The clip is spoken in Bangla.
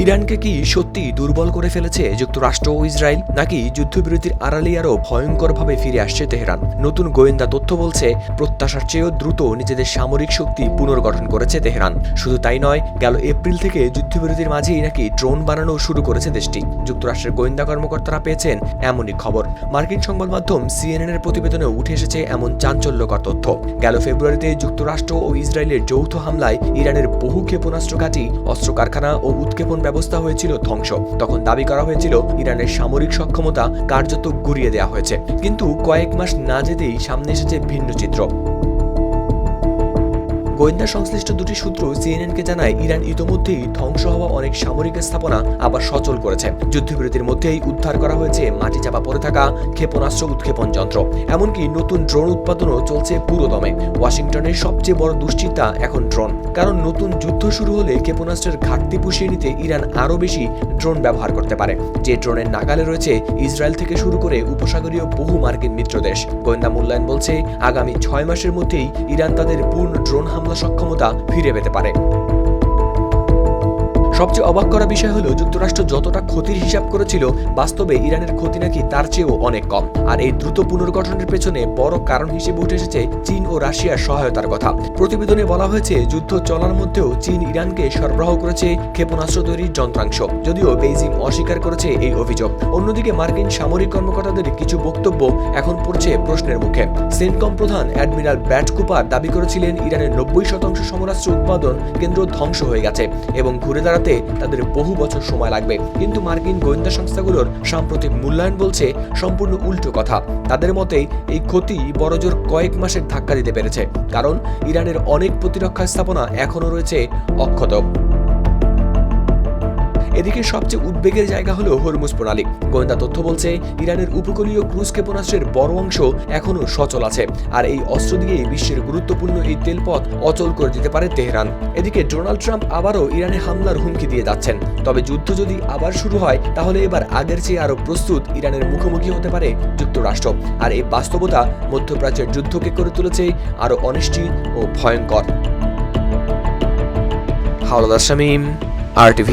ইরানকে কি সত্যি দুর্বল করে ফেলেছে যুক্তরাষ্ট্র ও ইসরায়েল, নাকি যুদ্ধবিরতির আড়ালে আরও ভয়ঙ্করভাবে ফিরে আসছে তেহরান? নতুন গোয়েন্দা তথ্য বলছে প্রত্যাশার চেয়েও দ্রুত নিজেদের সামরিক শক্তি পুনর্গঠন করেছে তেহরান। শুধু তাই নয়, গেল এপ্রিল থেকে যুদ্ধবিরতির মাঝেই নাকি ড্রোন বানানো শুরু করেছে দেশটি। যুক্তরাষ্ট্রের গোয়েন্দা কর্মকর্তারা পেয়েছেন এমনই খবর। মার্কিন সংবাদ মাধ্যম CNN এর প্রতিবেদনে উঠে এসেছে এমন চাঞ্চল্যকর তথ্য। গেল ফেব্রুয়ারিতে যুক্তরাষ্ট্র ও ইসরায়েলের যৌথ হামলায় ইরানের বহু ক্ষেপণাস্ত্র ঘাঁটি, অস্ত্র কারখানা ও উৎক্ষেপণ ব্যবস্থা হয়েছিল ধ্বংস। তখন দাবি করা হয়েছিল ইরানের সামরিক সক্ষমতা কার্যত গুঁড়িয়ে দেওয়া হয়েছে। কিন্তু কয়েক মাস না যেতেই সামনে এসেছে ভিন্ন চিত্র। গোয়েন্দা সংশ্লিষ্ট দুটি সূত্র CNN-কে জানায়, ইরান ইতোমধ্যেই ধ্বংস হওয়া অনেক সামরিক স্থাপনা আবার সচল করেছে। যুদ্ধবিরতির মধ্যেই উদ্ধার করা হয়েছে মাটি চাপা পড়ে থাকা ক্ষেপণাস্ত্র উৎক্ষেপণ যন্ত্র। এমনকি নতুন ড্রোন উৎপাদনও চলছে পুরোদমে। ওয়াশিংটনের সবচেয়ে বড় দুশ্চিন্তা এখন ড্রোন, কারণ নতুন যুদ্ধ শুরু হলে ক্ষেপণাস্ত্রের ঘাটতি পুষিয়ে নিতে ইরান আরও বেশি ড্রোন ব্যবহার করতে পারে, যে ড্রোনের নাগালে রয়েছে ইসরায়েল থেকে শুরু করে উপসাগরীয় বহু মার্কিন মিত্র দেশ। গোয়েন্দা মূল্যায়ন বলছে, আগামী 6 মাসের মধ্যেই ইরান তাদের পূর্ণ ড্রোন হামলা সক্ষমতা ফিরে পেতে পারে। সবচেয়ে অবাক করা বিষয় হলো, যুক্তরাষ্ট্র যতটা ক্ষতির হিসাব করেছিল, বাস্তবে ইরানের ক্ষতি নাকি তার চেয়েও অনেক কম। আর এই দ্রুত পুনর্গঠনের পেছনে বড় কারণ হিসেবে উঠে এসেছে চীন ও রাশিয়ার সহায়তার কথা। প্রতিবেদনে বলা হয়েছে, যুদ্ধ চলার মধ্যেও চীন ইরানকে সরবরাহ করেছে ক্ষেপণাস্ত্র তৈরির যন্ত্রাংশ, যদিও বেইজিং অস্বীকার করেছে এই অভিযোগ। অন্যদিকে মার্কিন সামরিক কর্মকর্তাদের কিছু বক্তব্য এখন পড়ছে প্রশ্নের মুখে। সেন্টকম প্রধান অ্যাডমিরাল ব্র্যাড কুপার দাবি করেছিলেন, ইরানের 90% সমরাস্ত্র উৎপাদন কেন্দ্র ধ্বংস হয়ে গেছে এবং ঘুরে দাঁড়াতে তাদের বহু বছর সময় লাগবে। কিন্তু মার্কিন গোয়েন্দা সংস্থাগুলোর সাম্প্রতিক মূল্যায়ন বলছে সম্পূর্ণ উল্টো কথা। তাদের মতে এই ক্ষতি বড়জোর কয়েক মাসের ধাক্কা দিতে পেরেছে, কারণ ইরানের অনেক প্রতিরক্ষা স্থাপনা এখনও রয়েছে অক্ষত। এদিকে সবচেয়ে উদ্বেগের জায়গা হলো হরমুজ প্রণালী। গোয়েন্দা তথ্য বলছে, ইরানের উপকূলীয় ক্রুজ ক্ষেপণাস্ত্রের বড় অংশ এখনও সচল আছে, আর এই অস্ত্র দিয়েই বিশ্বের গুরুত্বপূর্ণ এই তেলপথ অচল করে দিতে পারে তেহরান। এদিকে ডোনাল্ড ট্রাম্প আবারও ইরানে হামলার হুমকি দিয়ে যাচ্ছেন। তবে যুদ্ধ যদি আবার শুরু হয়, তাহলে এবার আগের চেয়ে আরও প্রস্তুত ইরানের মুখোমুখি হতে পারে যুক্তরাষ্ট্র। আর এই বাস্তবতা মধ্যপ্রাচ্যের যুদ্ধকে করে তুলেছে আরও অনিশ্চিত ও ভয়ঙ্কর। হাওলাদার শামীম, RTV।